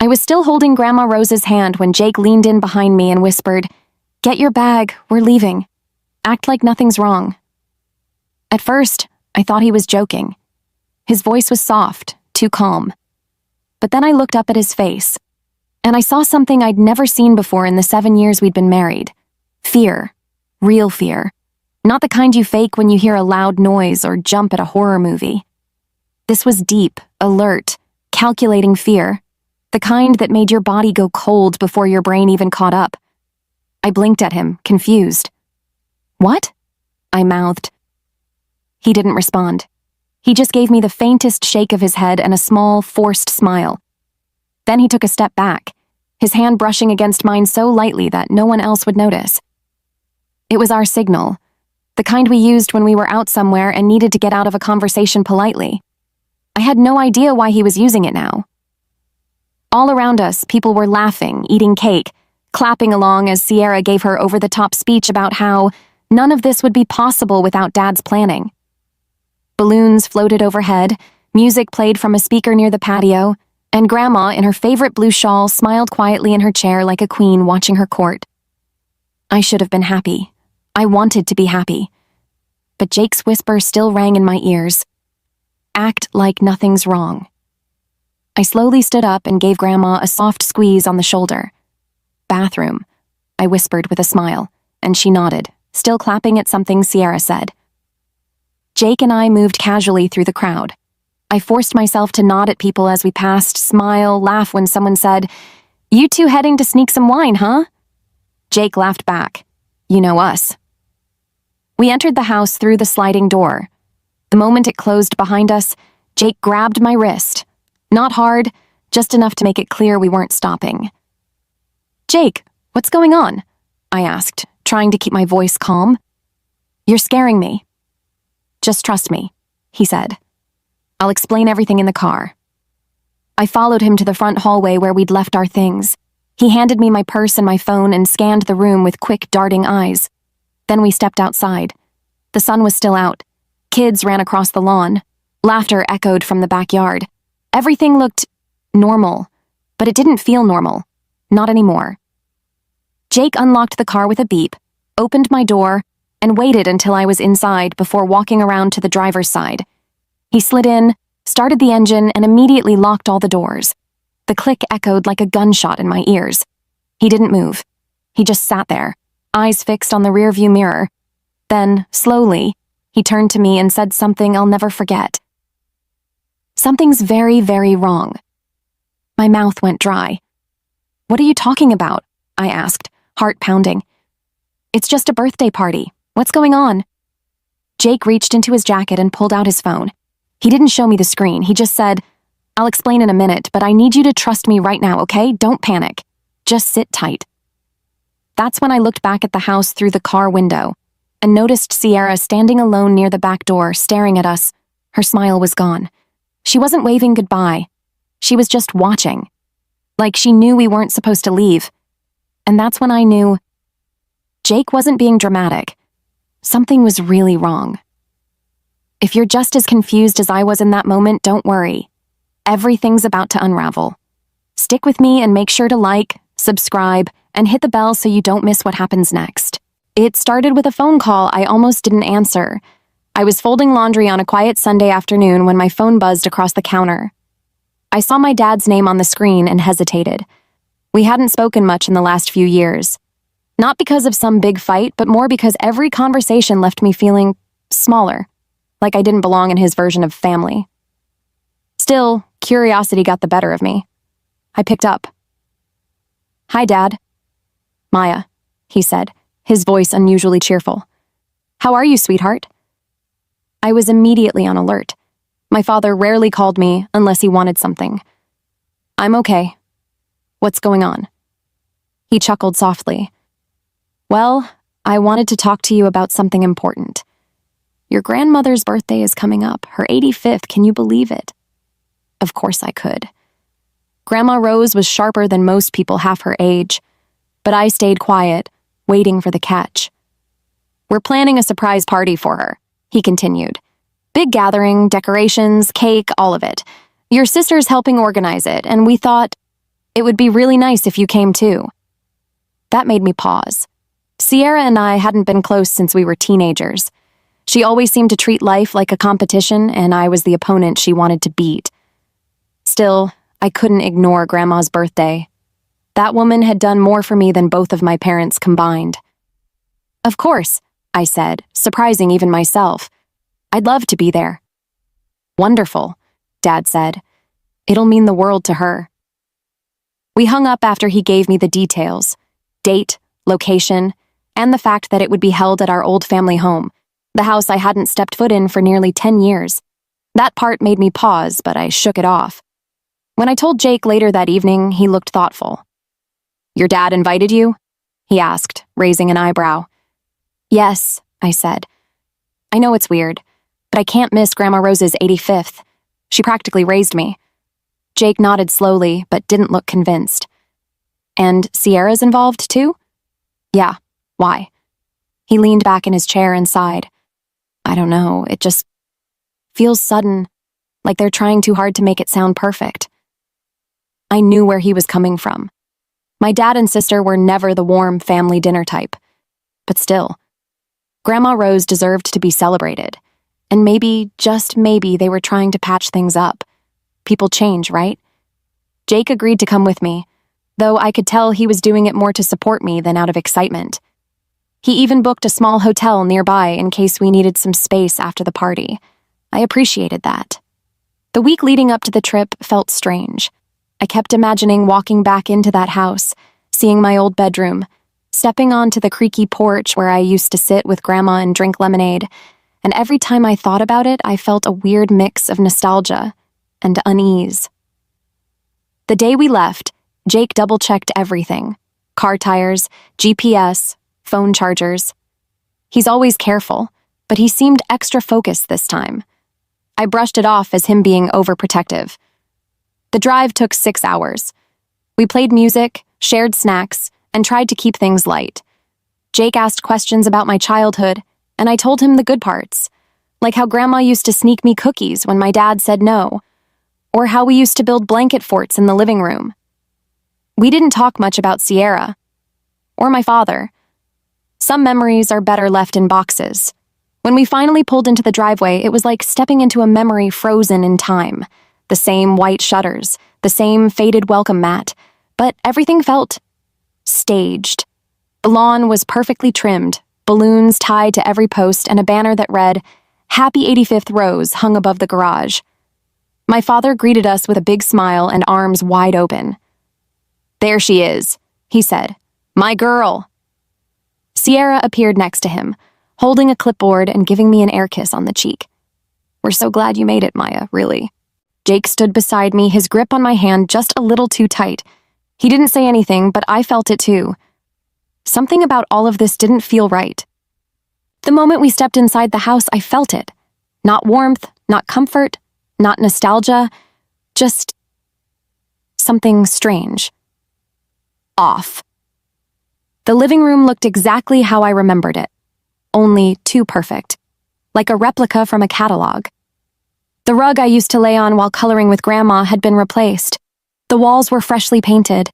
I was still holding Grandma Rose's hand when Jake leaned in behind me and whispered, "Get your bag, we're leaving. Act like nothing's wrong." At first, I thought he was joking. His voice was soft, too calm. But then I looked up at his face, and I saw something I'd never seen before in the 7 years we'd been married. Fear. Real fear. Not the kind you fake when you hear a loud noise or jump at a horror movie. This was deep, alert, calculating fear. The kind that made your body go cold before your brain even caught up. I blinked at him, confused. "What?" I mouthed. He didn't respond. He just gave me the faintest shake of his head and a small, forced smile. Then he took a step back, his hand brushing against mine so lightly that no one else would notice. It was our signal, the kind we used when we were out somewhere and needed to get out of a conversation politely. I had no idea why he was using it now. All around us, people were laughing, eating cake, clapping along as Sierra gave her over-the-top speech about how none of this would be possible without Dad's planning. Balloons floated overhead, music played from a speaker near the patio, and Grandma, in her favorite blue shawl, smiled quietly in her chair like a queen watching her court. I should have been happy. I wanted to be happy. But Jake's whisper still rang in my ears. Act like nothing's wrong. I slowly stood up and gave Grandma a soft squeeze on the shoulder. "Bathroom," I whispered with a smile, and she nodded, still clapping at something Sierra said. Jake and I moved casually through the crowd. I forced myself to nod at people as we passed, smile, laugh when someone said, "You two heading to sneak some wine, huh?" Jake laughed back. "You know us." We entered the house through the sliding door. The moment it closed behind us, Jake grabbed my wrist. Not hard, just enough to make it clear we weren't stopping. "Jake, what's going on?" I asked, trying to keep my voice calm. "You're scaring me." "Just trust me," he said. "I'll explain everything in the car." I followed him to the front hallway where we'd left our things. He handed me my purse and my phone and scanned the room with quick, darting eyes. Then we stepped outside. The sun was still out. Kids ran across the lawn. Laughter echoed from the backyard. Everything looked normal, but it didn't feel normal. Not anymore. Jake unlocked the car with a beep, opened my door, and waited until I was inside before walking around to the driver's side. He slid in, started the engine, and immediately locked all the doors. The click echoed like a gunshot in my ears. He didn't move. He just sat there, eyes fixed on the rearview mirror. Then, slowly, he turned to me and said something I'll never forget. "Something's very, very wrong." My mouth went dry. "What are you talking about?" I asked, heart pounding. "It's just a birthday party. What's going on?" Jake reached into his jacket and pulled out his phone. He didn't show me the screen. He just said, "I'll explain in a minute, but I need you to trust me right now, okay? Don't panic. Just sit tight." That's when I looked back at the house through the car window and noticed Sierra standing alone near the back door, staring at us. Her smile was gone. She wasn't waving goodbye. She was just watching. Like she knew we weren't supposed to leave. And that's when I knew Jake wasn't being dramatic. Something was really wrong. If you're just as confused as I was in that moment, don't worry. Everything's about to unravel. Stick with me and make sure to like, subscribe, and hit the bell so you don't miss what happens next. It started with a phone call I almost didn't answer. I was folding laundry on a quiet Sunday afternoon when my phone buzzed across the counter. I saw my dad's name on the screen and hesitated. We hadn't spoken much in the last few years. Not because of some big fight, but more because every conversation left me feeling smaller, like I didn't belong in his version of family. Still, curiosity got the better of me. I picked up. "Hi, Dad." "Maya," he said, his voice unusually cheerful. "How are you, sweetheart?" I was immediately on alert. My father rarely called me unless he wanted something. "I'm okay. What's going on?" He chuckled softly. "Well, I wanted to talk to you about something important. Your grandmother's birthday is coming up, her 85th, can you believe it?" Of course I could. Grandma Rose was sharper than most people half her age, but I stayed quiet, waiting for the catch. "We're planning a surprise party for her," he continued. "Big gathering, decorations, cake, all of it. Your sister's helping organize it, and we thought..." It would be really nice if you came too. That made me pause. Sierra and I hadn't been close since we were teenagers. She always seemed to treat life like a competition, and I was the opponent she wanted to beat. Still, I couldn't ignore Grandma's birthday. That woman had done more for me than both of my parents combined. Of course, I said, surprising even myself. I'd love to be there. Wonderful, Dad said. It'll mean the world to her. We hung up after he gave me the details: date, location, and the fact that it would be held at our old family home, the house I hadn't stepped foot in for nearly 10 years. That part made me pause, but I shook it off. When I told Jake later that evening, he looked thoughtful. Your dad invited you? He asked, raising an eyebrow. Yes, I said. I know it's weird, but I can't miss Grandma Rose's 85th. She practically raised me. Jake nodded slowly, but didn't look convinced. And Sierra's involved too? Yeah, why? He leaned back in his chair and sighed. I don't know, it just feels sudden, like they're trying too hard to make it sound perfect. I knew where he was coming from. My dad and sister were never the warm family dinner type. But still, Grandma Rose deserved to be celebrated. And maybe, just maybe, they were trying to patch things up. People change, right? Jake agreed to come with me, though I could tell he was doing it more to support me than out of excitement. He even booked a small hotel nearby in case we needed some space after the party. I appreciated that. The week leading up to the trip felt strange. I kept imagining walking back into that house, seeing my old bedroom, stepping onto the creaky porch where I used to sit with Grandma and drink lemonade, and every time I thought about it, I felt a weird mix of nostalgia and unease. The day we left, Jake double-checked everything: car tires, GPS, phone chargers. He's always careful, but he seemed extra focused this time. I brushed it off as him being overprotective. The drive took 6 hours. We played music, shared snacks, and tried to keep things light. Jake asked questions about my childhood, and I told him the good parts, like how Grandma used to sneak me cookies when my dad said no, or how we used to build blanket forts in the living room. We didn't talk much about Sierra, or my father. Some memories are better left in boxes. When we finally pulled into the driveway, it was like stepping into a memory frozen in time. The same white shutters, the same faded welcome mat, but everything felt staged. The lawn was perfectly trimmed, balloons tied to every post, and a banner that read, "Happy 85th Rose," hung above the garage. My father greeted us with a big smile and arms wide open. There she is, he said. My girl. Sierra appeared next to him, holding a clipboard and giving me an air kiss on the cheek. We're so glad you made it, Maya, really. Jake stood beside me, his grip on my hand just a little too tight. He didn't say anything, but I felt it too. Something about all of this didn't feel right. The moment we stepped inside the house, I felt it. Not warmth, not comfort, not nostalgia, just something strange. Off. The living room looked exactly how I remembered it, only too perfect, like a replica from a catalog. The rug I used to lay on while coloring with Grandma had been replaced. The walls were freshly painted.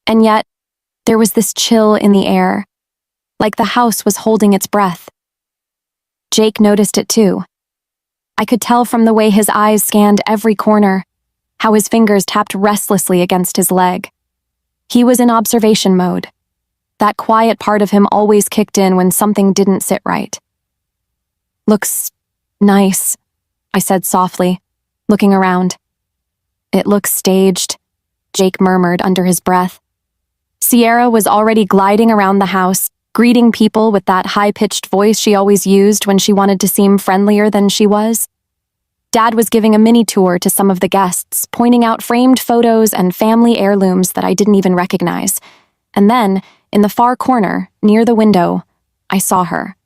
And yet, there was this chill in the air, like the house was holding its breath. Jake noticed it too. I could tell from the way his eyes scanned every corner, how his fingers tapped restlessly against his leg. He was in observation mode. That quiet part of him always kicked in when something didn't sit right. Looks nice, I said softly, looking around. It looks staged, Jake murmured under his breath. Sierra was already gliding around the house, greeting people with that high-pitched voice she always used when she wanted to seem friendlier than she was. Dad was giving a mini tour to some of the guests, pointing out framed photos and family heirlooms that I didn't even recognize. And then, in the far corner, near the window, I saw her.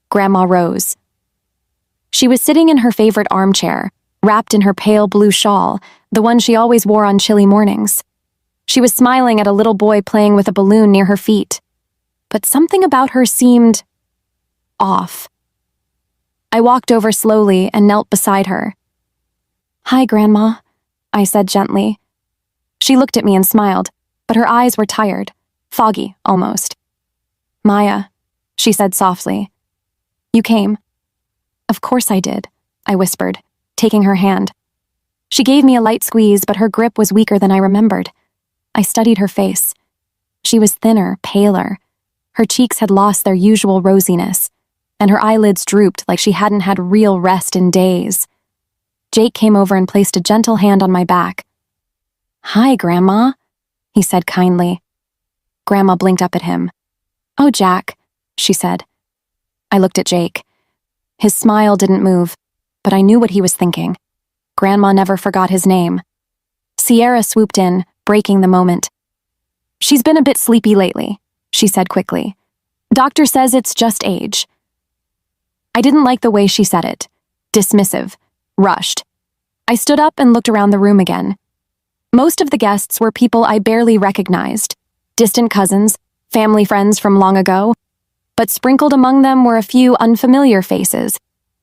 Grandma Rose. She was sitting in her favorite armchair, wrapped in her pale blue shawl, the one she always wore on chilly mornings. She was smiling at a little boy playing with a balloon near her feet. But something about her seemed off. I walked over slowly and knelt beside her. Hi, Grandma, I said gently. She She looked at me and smiled, but her eyes were tired, foggy almost. "Maya," she said softly. "You came." "Of course I did," I whispered, taking her hand. She gave me a light squeeze, but her grip was weaker than I remembered. I studied her face. She was thinner, paler. Her cheeks had lost their usual rosiness, and her eyelids drooped like she hadn't had real rest in days. Jake came over and placed a gentle hand on my back. "Hi, Grandma," he said kindly. Grandma blinked up at him. "Oh, Jack," she said. I looked at Jake. His smile didn't move, but I knew what he was thinking. Grandma never forgot his name. Sierra swooped in, breaking the moment. "She's been a bit sleepy lately," she said quickly. "Doctor says it's just age." I didn't like the way she said it. Dismissive. Rushed. I stood up and looked around the room again. Most of the guests were people I barely recognized. Distant cousins, family friends from long ago. But sprinkled among them were a few unfamiliar faces.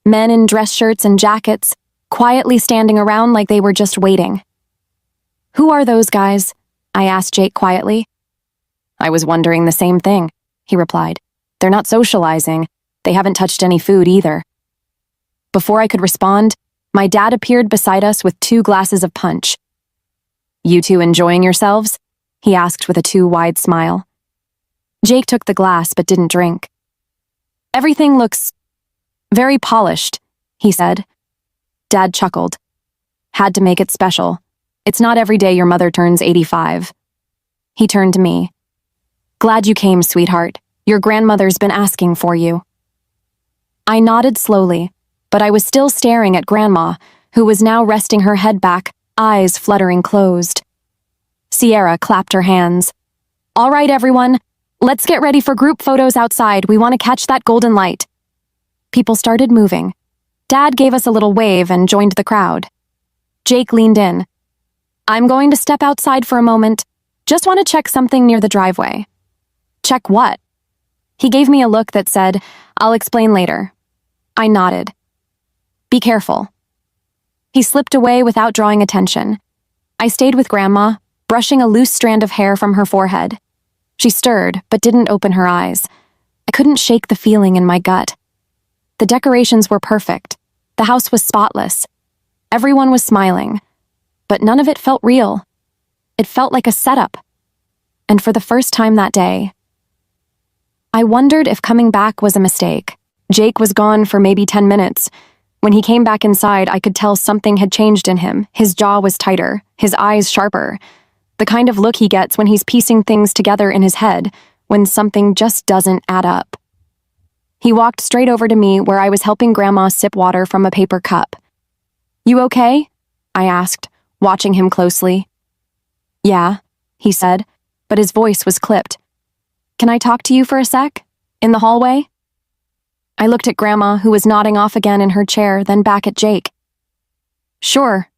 Men in dress shirts and jackets, quietly standing around like they were just waiting. "Who are those guys?" I asked Jake quietly. "I was wondering the same thing," he replied. "They're not socializing. They haven't touched any food either." Before I could respond, my dad appeared beside us with 2 glasses of punch. "You two enjoying yourselves?" he asked with a too wide smile. Jake took the glass but didn't drink. "Everything looks very polished," he said. Dad chuckled. "Had to make it special. It's not every day your mother turns 85. He turned to me. "Glad you came, sweetheart. Your grandmother's been asking for you." I nodded slowly, but I was still staring at Grandma, who was now resting her head back, eyes fluttering closed. Sierra clapped her hands. "All right, everyone. Let's get ready for group photos outside. We want to catch that golden light." People started moving. Dad gave us a little wave and joined the crowd. Jake leaned in. "I'm going to step outside for a moment. Just want to check something near the driveway." "Check what?" He gave me a look that said, "I'll explain later." I nodded. "Be careful." He slipped away without drawing attention. I stayed with Grandma, brushing a loose strand of hair from her forehead. She stirred, but didn't open her eyes. I couldn't shake the feeling in my gut. The decorations were perfect. The house was spotless. Everyone was smiling. But none of it felt real. It felt like a setup. And for the first time that day, I wondered if coming back was a mistake. Jake was gone for maybe 10 minutes. When he came back inside, I could tell something had changed in him. His jaw was tighter, his eyes sharper. The kind of look he gets when he's piecing things together in his head, when something just doesn't add up. He walked straight over to me where I was helping Grandma sip water from a paper cup. "You okay?" I asked, watching him closely. "Yeah," he said, but his voice was clipped. "Can I talk to you for a sec? In the hallway?" I looked at Grandma, who was nodding off again in her chair, then back at Jake. "Sure."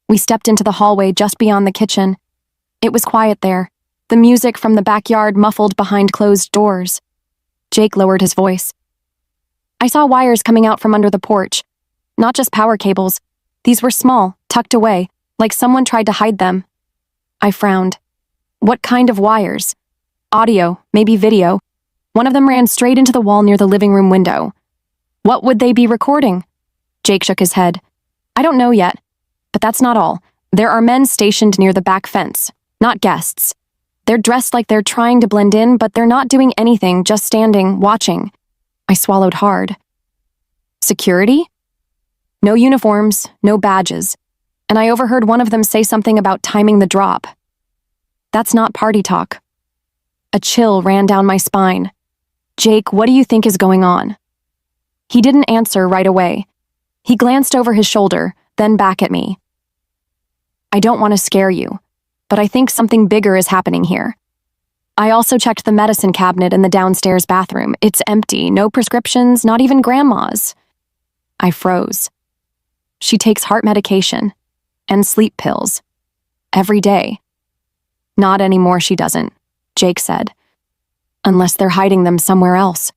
We stepped into the hallway just beyond the kitchen. It was quiet there, the music from the backyard muffled behind closed doors. Jake lowered his voice. "I saw wires coming out from under the porch. Not just power cables. These were small, tucked away, like someone tried to hide them." I frowned. "What kind of wires?" "Audio, maybe video. One of them ran straight into the wall near the living room window." "What would they be recording?" Jake shook his head. "I don't know yet. But that's not all. There are men stationed near the back fence, not guests. They're dressed like they're trying to blend in, but they're not doing anything, just standing, watching." I swallowed hard. "Security?" "No uniforms, no badges. And I overheard one of them say something about timing the drop." "That's not party talk." A chill ran down my spine. "Jake, what do you think is going on?" He didn't answer right away. He glanced over his shoulder, then back at me. "I don't want to scare you, but I think something bigger is happening here. I also checked the medicine cabinet in the downstairs bathroom. It's empty, no prescriptions, not even Grandma's." I froze. "She takes heart medication and sleep pills every day." "Not anymore, she doesn't," Jake said. "Unless they're hiding them somewhere else."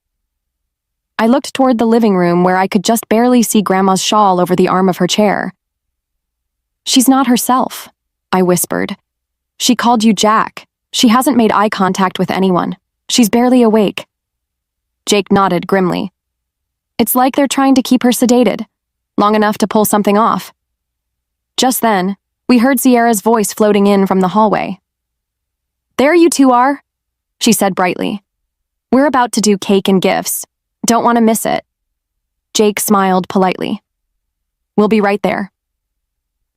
I looked toward the living room where I could just barely see Grandma's shawl over the arm of her chair. "She's not herself," I whispered. She called you Jack. She hasn't made eye contact with anyone. She's barely awake. Jake nodded grimly. It's like they're trying to keep her sedated, long enough to pull something off. Just then, we heard Sierra's voice floating in from the hallway. There you two are, she said brightly. We're about to do cake and gifts. Don't want to miss it. Jake smiled politely. We'll be right there.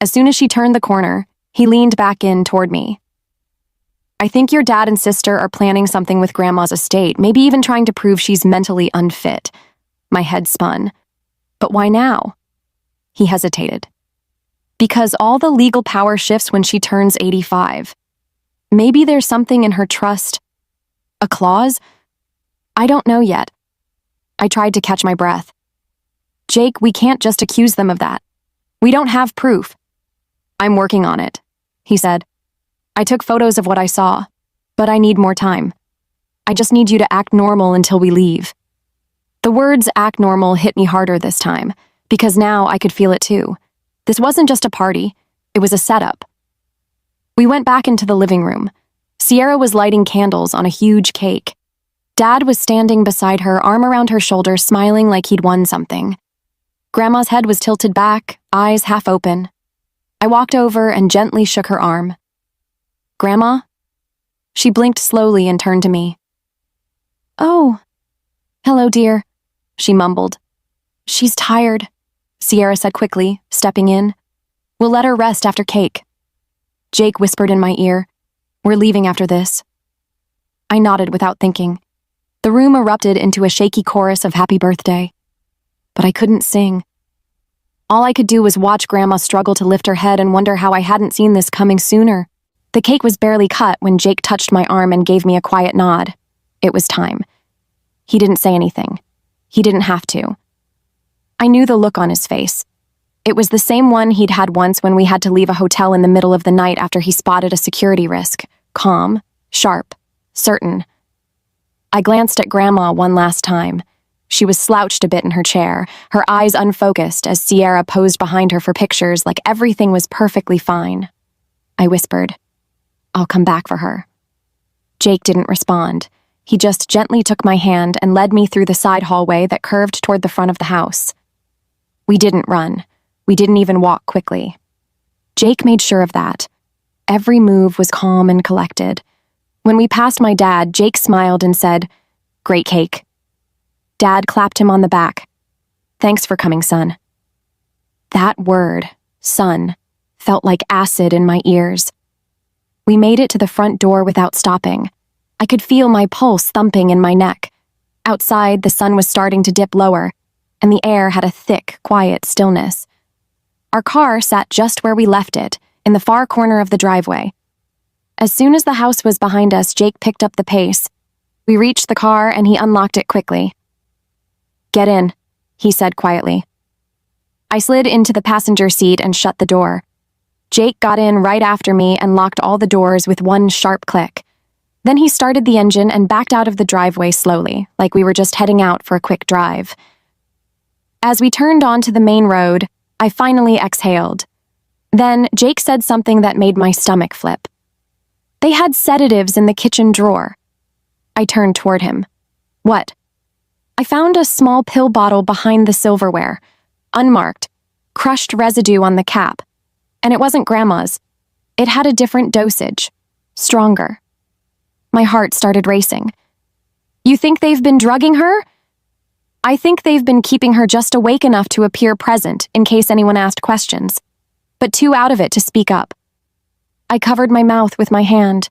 As soon as she turned the corner, he leaned back in toward me. I think your dad and sister are planning something with Grandma's estate, maybe even trying to prove she's mentally unfit. My head spun. But why now? He hesitated. Because all the legal power shifts when she turns 85. Maybe there's something in her trust. A clause? I don't know yet. I tried to catch my breath. Jake, we can't just accuse them of that. We don't have proof. I'm working on it, he said. I took photos of what I saw, but I need more time. I just need you to act normal until we leave. The words act normal hit me harder this time, because now I could feel it too. This wasn't just a party, it was a setup. We went back into the living room. Sierra was lighting candles on a huge cake. Dad was standing beside her, arm around her shoulder, smiling like he'd won something. Grandma's head was tilted back, eyes half open. I walked over and gently shook her arm. Grandma? She blinked slowly and turned to me. Oh. Hello, dear, she mumbled. She's tired, Sierra said quickly, stepping in. We'll let her rest after cake. Jake whispered in my ear, We're leaving after this. I nodded without thinking. The room erupted into a shaky chorus of happy birthday. But I couldn't sing. All I could do was watch Grandma struggle to lift her head and wonder how I hadn't seen this coming sooner. The cake was barely cut when Jake touched my arm and gave me a quiet nod. It was time. He didn't say anything. He didn't have to. I knew the look on his face. It was the same one he'd had once when we had to leave a hotel in the middle of the night after he spotted a security risk. Calm, sharp, certain. I glanced at Grandma one last time. She was slouched a bit in her chair, her eyes unfocused as Sierra posed behind her for pictures like everything was perfectly fine. I whispered, I'll come back for her. Jake didn't respond. He just gently took my hand and led me through the side hallway that curved toward the front of the house. We didn't run. We didn't even walk quickly. Jake made sure of that. Every move was calm and collected. When we passed my dad, Jake smiled and said, Great cake. Dad clapped him on the back. Thanks for coming, son. That word, son, felt like acid in my ears. We made it to the front door without stopping. I could feel my pulse thumping in my neck. Outside, the sun was starting to dip lower, and the air had a thick, quiet stillness. Our car sat just where we left it, in the far corner of the driveway. As soon as the house was behind us, Jake picked up the pace. We reached the car, and he unlocked it quickly. Get in, he said quietly. I slid into the passenger seat and shut the door. Jake got in right after me and locked all the doors with one sharp click. Then he started the engine and backed out of the driveway slowly, like we were just heading out for a quick drive. As we turned onto the main road, I finally exhaled. Then Jake said something that made my stomach flip. They had sedatives in the kitchen drawer. I turned toward him. What? I found a small pill bottle behind the silverware, unmarked, crushed residue on the cap. And it wasn't Grandma's. It had a different dosage, stronger. My heart started racing. You think they've been drugging her? I think they've been keeping her just awake enough to appear present in case anyone asked questions, but too out of it to speak up. I covered my mouth with my hand.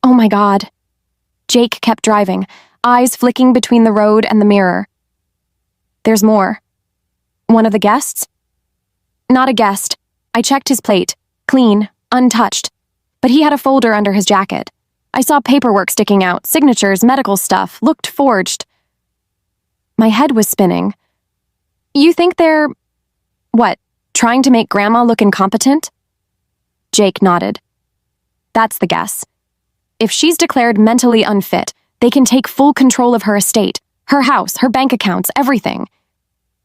Oh my God. Jake kept driving, eyes flicking between the road and the mirror. There's more. One of the guests? Not a guest. I checked his plate, clean, untouched, but he had a folder under his jacket. I saw paperwork sticking out, signatures, medical stuff, looked forged. My head was spinning. You think they're, what, trying to make Grandma look incompetent? Jake nodded. That's the guess. If she's declared mentally unfit, they can take full control of her estate, her house, her bank accounts, everything.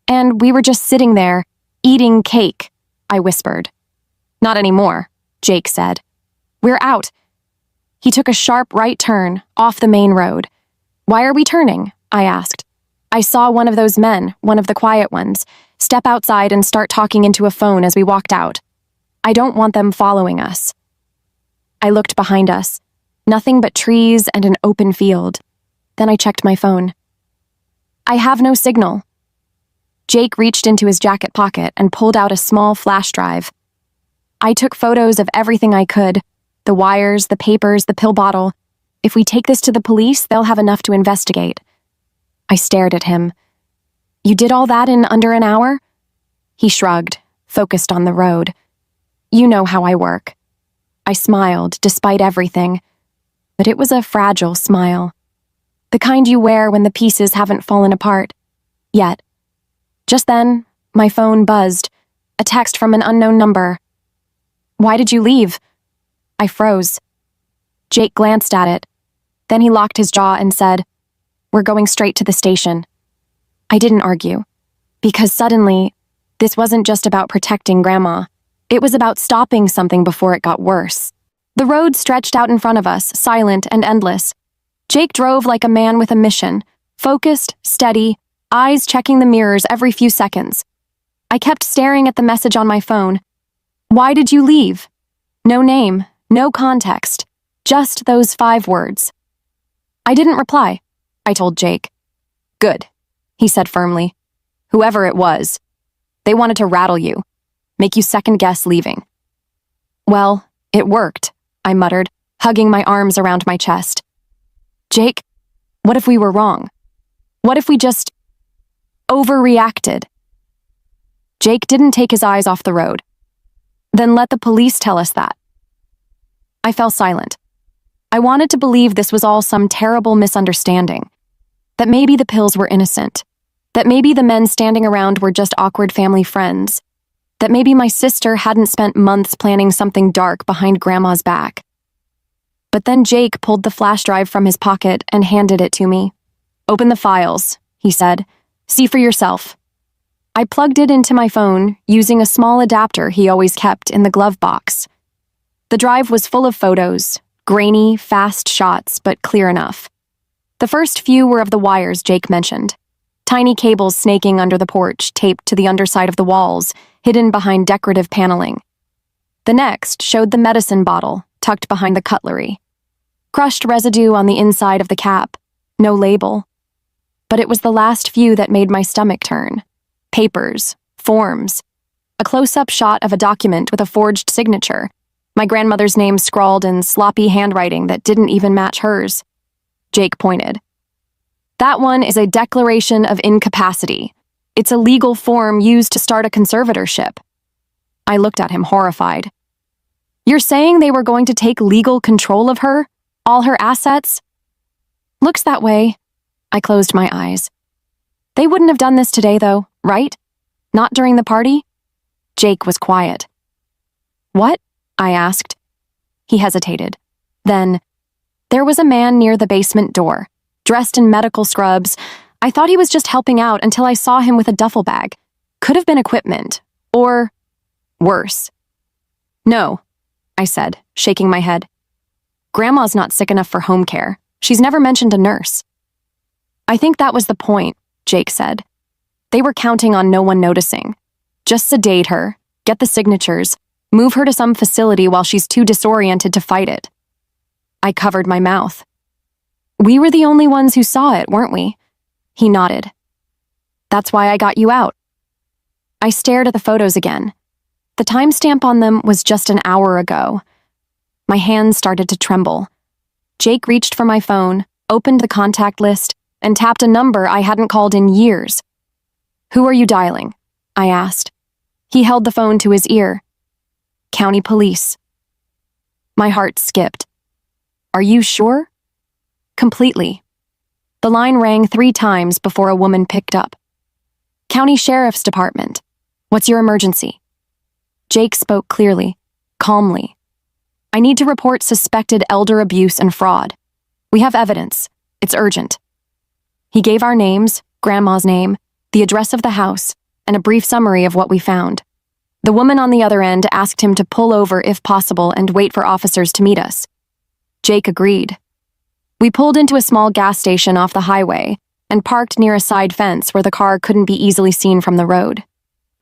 And we were just sitting there, eating cake, I whispered. Not anymore, Jake said. We're out. He took a sharp right turn off the main road. Why are we turning? I asked. I saw one of those men, one of the quiet ones, step outside and start talking into a phone as we walked out. I don't want them following us. I looked behind us. Nothing but trees and an open field. Then I checked my phone. I have no signal. Jake reached into his jacket pocket and pulled out a small flash drive. I took photos of everything I could, the wires, the papers, the pill bottle. If we take this to the police, they'll have enough to investigate. I stared at him. You did all that in under an hour? He shrugged, focused on the road. You know how I work. I smiled, despite everything. But it was a fragile smile. The kind you wear when the pieces haven't fallen apart. Yet. Just then, my phone buzzed. A text from an unknown number. Why did you leave? I froze. Jake glanced at it. Then he locked his jaw and said, We're going straight to the station. I didn't argue. Because suddenly, this wasn't just about protecting Grandma. It was about stopping something before it got worse. The road stretched out in front of us, silent and endless. Jake drove like a man with a mission, focused, steady, eyes checking the mirrors every few seconds. I kept staring at the message on my phone. Why did you leave? No name, no context, just those 5 words. I didn't reply, I told Jake. Good, he said firmly. Whoever it was, they wanted to rattle you, make you second-guess leaving. Well, it worked, I muttered, hugging my arms around my chest. Jake, what if we were wrong? What if we just overreacted? Jake didn't take his eyes off the road. Then let the police tell us that. I fell silent. I wanted to believe this was all some terrible misunderstanding. That maybe the pills were innocent. That maybe the men standing around were just awkward family friends. That maybe my sister hadn't spent months planning something dark behind Grandma's back. But then Jake pulled the flash drive from his pocket and handed it to me. Open the files, he said. See for yourself. I plugged it into my phone using a small adapter he always kept in the glove box. The drive was full of photos, grainy, fast shots, but clear enough. The first few were of the wires Jake mentioned. Tiny cables snaking under the porch, taped to the underside of the walls, hidden behind decorative paneling. The next showed the medicine bottle, tucked behind the cutlery. Crushed residue on the inside of the cap, no label. But it was the last few that made my stomach turn. Papers, forms, a close-up shot of a document with a forged signature, my grandmother's name scrawled in sloppy handwriting that didn't even match hers. Jake pointed. That one is a declaration of incapacity. It's a legal form used to start a conservatorship. I looked at him horrified. You're saying they were going to take legal control of her? All her assets? Looks that way. I closed my eyes. They wouldn't have done this today, though, right? Not during the party? Jake was quiet. What? I asked. He hesitated. Then, there was a man near the basement door, dressed in medical scrubs. I thought he was just helping out until I saw him with a duffel bag. Could have been equipment. Or worse. No, I said, shaking my head. Grandma's not sick enough for home care. She's never mentioned a nurse. I think that was the point, Jake said. They were counting on no one noticing. Just sedate her, get the signatures, move her to some facility while she's too disoriented to fight it. I covered my mouth. We were the only ones who saw it, weren't we? He nodded. That's why I got you out. I stared at the photos again. The timestamp on them was just an hour ago. My hands started to tremble. Jake reached for my phone, opened the contact list, and tapped a number I hadn't called in years. Who are you dialing? I asked. He held the phone to his ear. County police. My heart skipped. Are you sure? Completely. The line rang 3 times before a woman picked up. County Sheriff's Department. What's your emergency? Jake spoke clearly, calmly. I need to report suspected elder abuse and fraud. We have evidence. It's urgent. He gave our names, Grandma's name, the address of the house, and a brief summary of what we found. The woman on the other end asked him to pull over if possible and wait for officers to meet us. Jake agreed. We pulled into a small gas station off the highway and parked near a side fence where the car couldn't be easily seen from the road.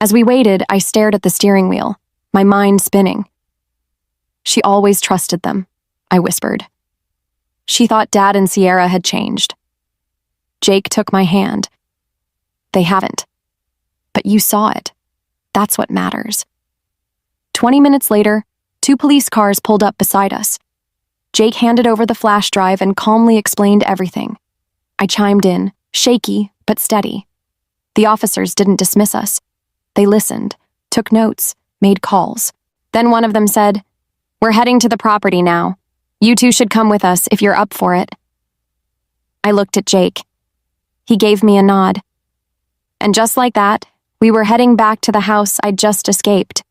As we waited, I stared at the steering wheel, my mind spinning. She always trusted them, I whispered. She thought Dad and Sierra had changed. Jake took my hand. They haven't. But you saw it. That's what matters. 20 minutes later, 2 police cars pulled up beside us. Jake handed over the flash drive and calmly explained everything. I chimed in, shaky but steady. The officers didn't dismiss us. They listened, took notes, made calls. Then one of them said, "We're heading to the property now. You two should come with us if you're up for it." I looked at Jake. He gave me a nod. And just like that, we were heading back to the house I'd just escaped.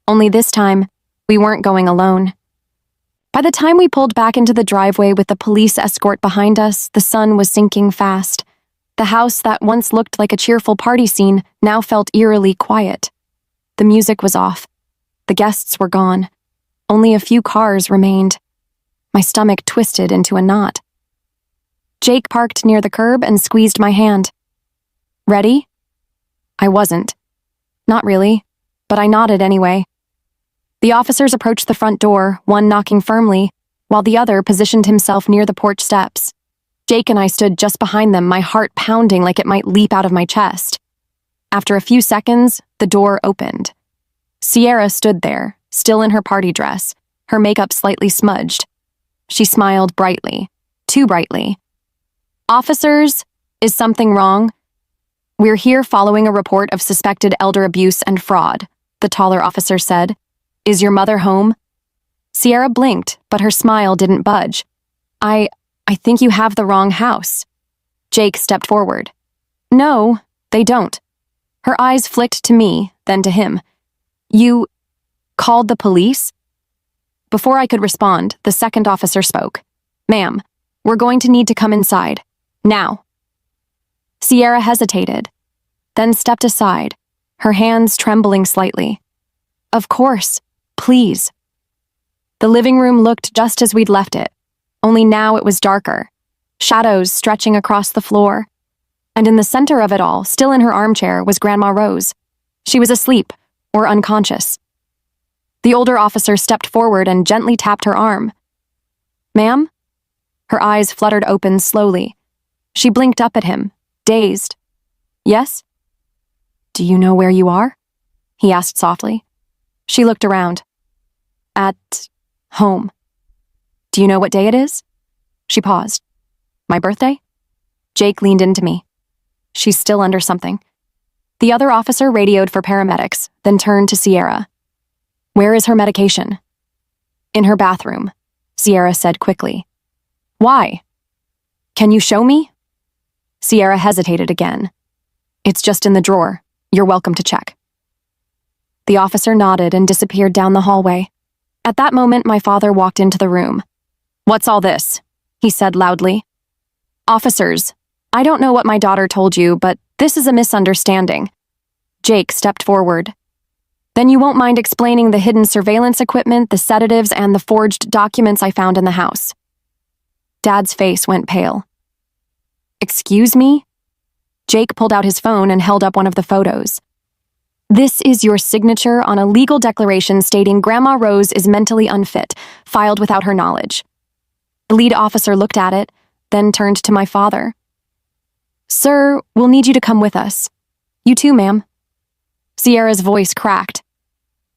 Only this time, we weren't going alone. By the time we pulled back into the driveway with the police escort behind us, the sun was sinking fast. The house that once looked like a cheerful party scene now felt eerily quiet. The music was off. The guests were gone. Only a few cars remained. My stomach twisted into a knot. Jake parked near the curb and squeezed my hand. "Ready?" I wasn't. Not really, but I nodded anyway. The officers approached the front door, one knocking firmly, while the other positioned himself near the porch steps. Jake and I stood just behind them, my heart pounding like it might leap out of my chest. After a few seconds, the door opened. Sierra stood there, still in her party dress, her makeup slightly smudged. She smiled brightly, too brightly. "Officers, is something wrong?" "We're here following a report of suspected elder abuse and fraud," the taller officer said. "Is your mother home?" Sierra blinked, but her smile didn't budge. I think you have the wrong house." Jake stepped forward. "No, they don't." Her eyes flicked to me, then to him. "You called the police?" Before I could respond, the second officer spoke. "Ma'am, we're going to need to come inside. Now." Sierra hesitated, then stepped aside, her hands trembling slightly. "Of course, please." The living room looked just as we'd left it, only now it was darker, shadows stretching across the floor. And in the center of it all, still in her armchair, was Grandma Rose. She was asleep, or unconscious. The older officer stepped forward and gently tapped her arm. "Ma'am?" Her eyes fluttered open slowly. She blinked up at him, dazed. "Yes?" "Do you know where you are?" he asked softly. She looked around. "At home." "Do you know what day it is?" She paused. "My birthday?" Jake leaned into me. "She's still under something." The other officer radioed for paramedics, then turned to Sierra. "Where is her medication?" "In her bathroom," Sierra said quickly. "Why?" "Can you show me?" Sierra hesitated again. "It's just in the drawer. You're welcome to check." The officer nodded and disappeared down the hallway. At that moment, my father walked into the room. "What's all this?" he said loudly. "Officers, I don't know what my daughter told you, but this is a misunderstanding." Jake stepped forward. "Then you won't mind explaining the hidden surveillance equipment, the sedatives, and the forged documents I found in the house." Dad's face went pale. "Excuse me?" Jake pulled out his phone and held up one of the photos. "This is your signature on a legal declaration stating Grandma Rose is mentally unfit, filed without her knowledge." The lead officer looked at it, then turned to my father. "Sir, we'll need you to come with us." "You too, ma'am." Sierra's voice cracked.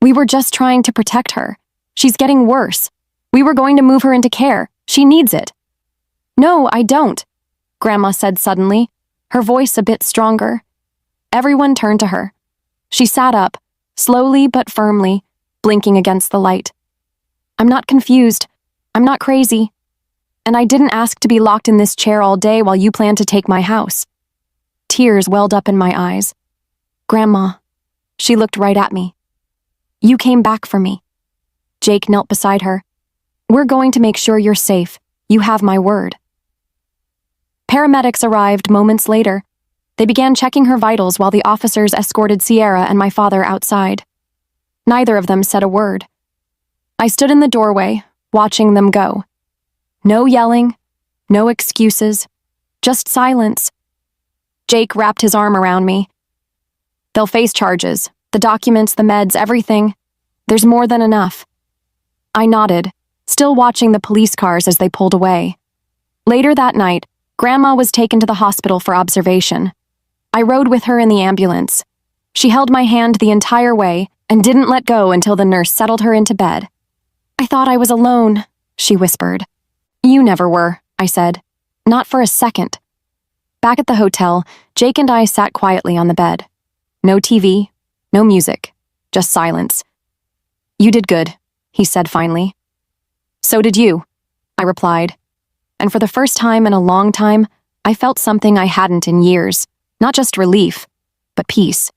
"We were just trying to protect her. She's getting worse. We were going to move her into care. She needs it." "No, I don't," Grandma said suddenly, her voice a bit stronger. Everyone turned to her. She sat up, slowly but firmly, blinking against the light. "I'm not confused. I'm not crazy. And I didn't ask to be locked in this chair all day while you planned to take my house." Tears welled up in my eyes. "Grandma," she looked right at me. "You came back for me." Jake knelt beside her. "We're going to make sure you're safe. You have my word." Paramedics arrived moments later. They began checking her vitals while the officers escorted Sierra and my father outside. Neither of them said a word. I stood in the doorway, watching them go. No yelling, no excuses, just silence. Jake wrapped his arm around me. They'll face charges, the documents, the meds, everything. There's more than enough. I nodded, still watching the police cars as they pulled away. Later that night, Grandma was taken to the hospital for observation. I rode with her in the ambulance. She held my hand the entire way and didn't let go until the nurse settled her into bed. I thought I was alone, she whispered. You never were, I said. Not for a second. Back at the hotel, Jake and I sat quietly on the bed. No TV, no music, just silence. You did good, he said finally. So did you, I replied. And for the first time in a long time, I felt something I hadn't in years. Not just relief, but peace.